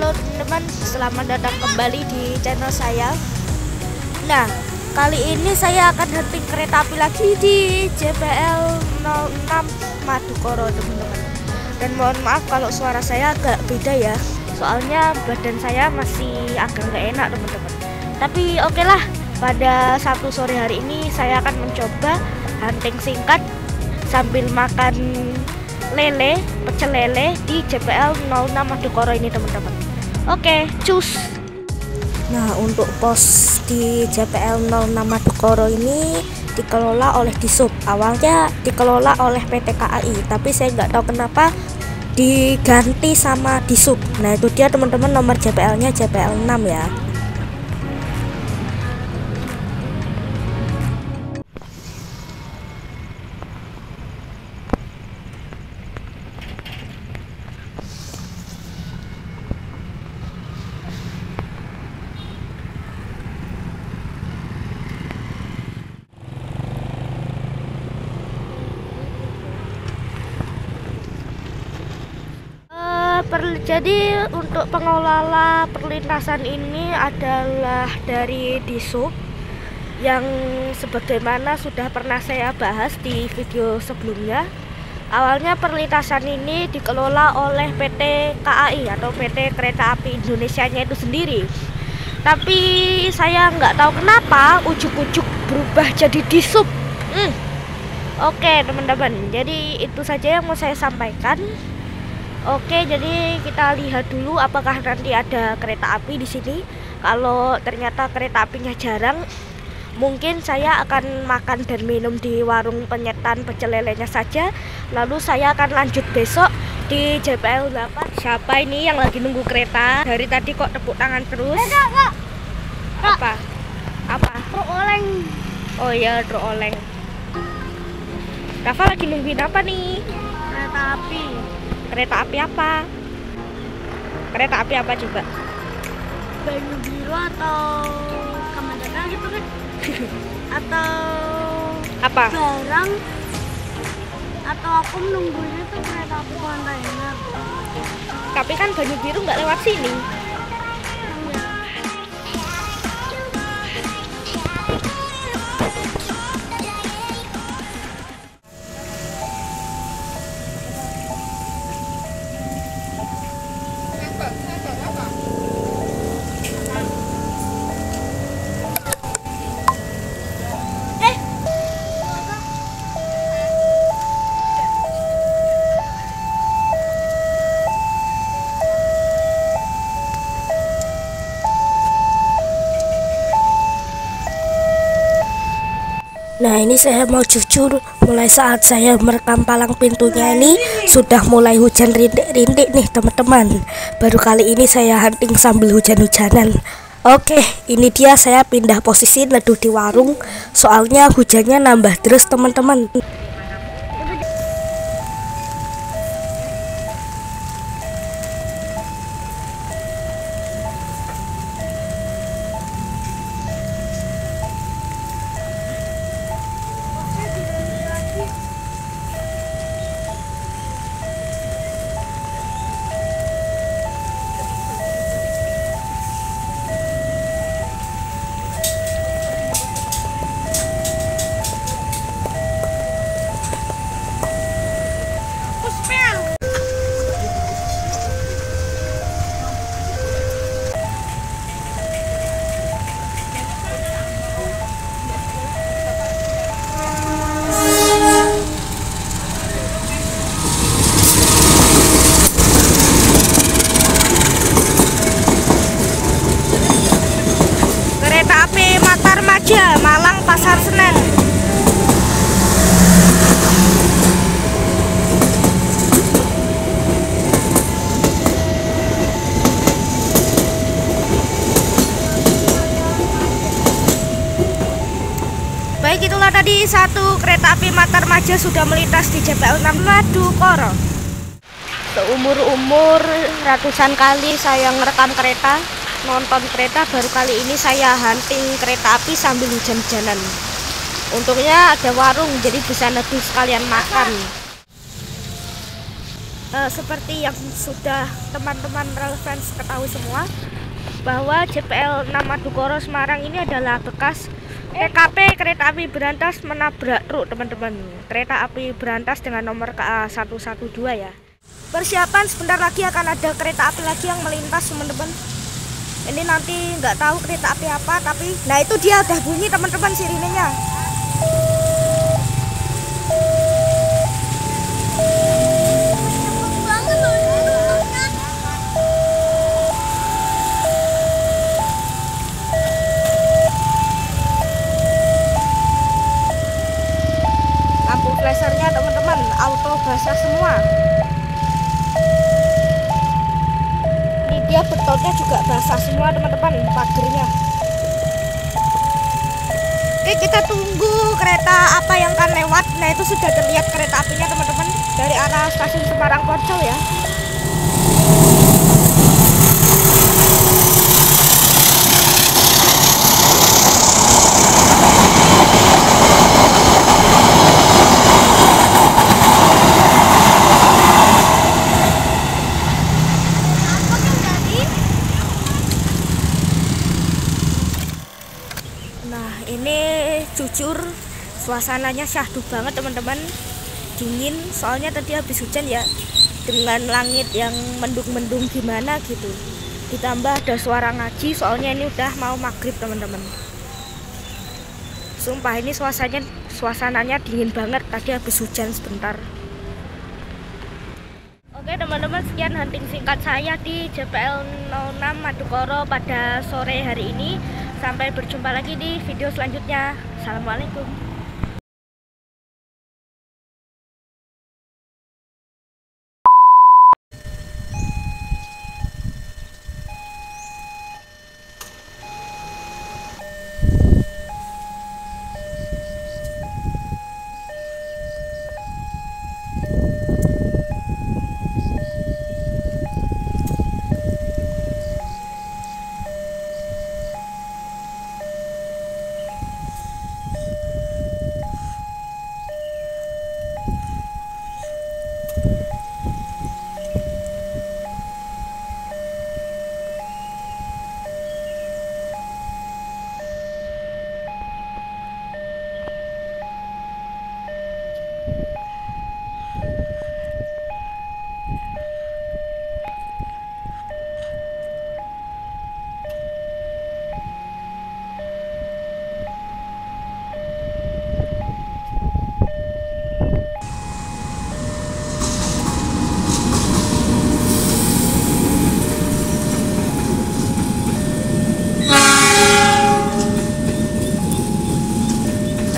Halo teman-teman, selamat datang kembali di channel saya. Nah, kali ini saya akan hunting kereta api lagi di JPL 06 Madukoro teman-teman. Dan mohon maaf kalau suara saya agak beda ya, soalnya badan saya masih agak nggak enak teman-teman. Tapi oke lah, pada Sabtu sore hari ini saya akan mencoba hunting singkat sambil makan lele, pecel lele di JPL 06 Madukoro ini teman-teman. Oke, cus. Nah, untuk pos di JPL 06 Madukoro ini dikelola oleh Disub. Awalnya dikelola oleh PT KAI, tapi saya nggak tahu kenapa diganti sama Disub. Nah, itu dia teman-teman, nomor JPL-nya JPL 6 ya. Jadi untuk pengelola perlintasan ini adalah dari Disub, yang sebagaimana sudah pernah saya bahas di video sebelumnya. Awalnya perlintasan ini dikelola oleh PT KAI atau PT Kereta Api Indonesia-nya itu sendiri. Tapi saya nggak tahu kenapa ujuk-ujuk berubah jadi Disub. Oke teman-teman, jadi itu saja yang mau saya sampaikan. Oke, jadi kita lihat dulu apakah nanti ada kereta api di sini. Kalau ternyata kereta apinya jarang, mungkin saya akan makan dan minum di warung penyetan pecel lelenya saja. Lalu saya akan lanjut besok di JPL 8. Siapa ini yang lagi nunggu kereta? Dari tadi kok tepuk tangan terus? Apa? Apa? Truk oleng. Oh iya, truk oleng. Rafa lagi nungguin apa nih? Kereta api. Kereta api apa? Kereta api apa coba? Banyu Biru atau Kamandaka gitu kan? Atau Apa? barang? Atau aku menunggunya tuh kereta api kontainer. Tapi kan Banyu Biru nggak lewat sini. Nah, ini saya mau jujur, mulai saat saya merekam palang pintunya ini sudah mulai hujan rintik-rintik nih teman-teman. Baru kali ini saya hunting sambil hujan-hujanan. Oke, ini dia saya pindah posisi neduh di warung, soalnya hujannya nambah terus teman-teman. Malang Pasar Senen. Baik, itulah tadi satu kereta api Matarmaja sudah melintas di JPL 6 Madukoro. Seumur-umur ratusan kali saya ngerekam kereta, nonton kereta, baru kali ini saya hunting kereta api sambil hujan-hujanan. Untungnya ada warung, jadi bisa neduh sekalian makan. seperti yang sudah teman-teman relevans ketahui semua, bahwa JPL 6 Madukoro Semarang ini adalah bekas TKP kereta api berantas menabrak truk, teman-teman. Kereta api berantas dengan nomor KA 112 ya. Persiapan, sebentar lagi akan ada kereta api lagi yang melintas, teman-teman. Ini nanti nggak tahu kereta api apa, tapi nah itu dia udah bunyi, teman-teman, sirinenya. Lampu flashernya, teman-teman, auto basah semua. Ini dia betonnya juga basah semua, teman-teman, pagernya. Oke, kita tunggu kereta apa yang akan lewat. Nah, itu sudah terlihat kereta apinya, teman-teman, dari arah stasiun Semarang Poncol ya. Nah, ini jujur suasananya syahdu banget, teman-teman. Dingin, soalnya tadi habis hujan ya, dengan langit yang mendung-mendung gimana gitu. Ditambah ada suara ngaji, soalnya ini udah mau maghrib, teman-teman. Sumpah ini suasananya dingin banget, tadi habis hujan sebentar. Oke, teman-teman, sekian hunting singkat saya di JPL 06 Madukoro pada sore hari ini. Sampai berjumpa lagi di video selanjutnya. Assalamualaikum.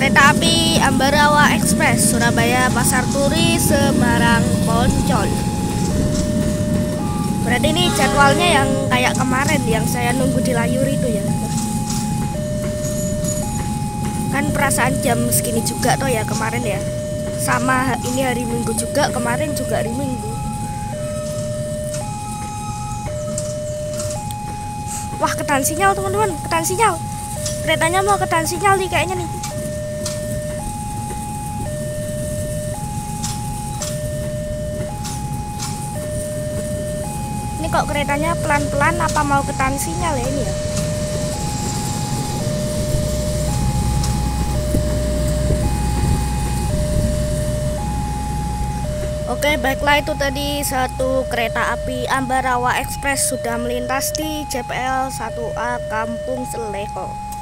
Kereta api Ambarawa Express Surabaya Pasar Turi Semarang Poncol. Berarti ini jadwalnya yang kayak kemarin yang saya nunggu di layur itu ya. Kan perasaan jam segini juga toh ya kemarin ya. Sama ini hari Minggu juga, kemarin juga hari Minggu. Wah, ketahan sinyal, teman-teman, ketahan sinyal. Keretanya mau ketahan sinyal nih kayaknya nih. Ini kok keretanya pelan-pelan, apa mau ketahan sinyal ya ini ya? Oke, baiklah, itu tadi satu kereta api Ambarawa Express sudah melintas di JPL 1A Kampung Seleko.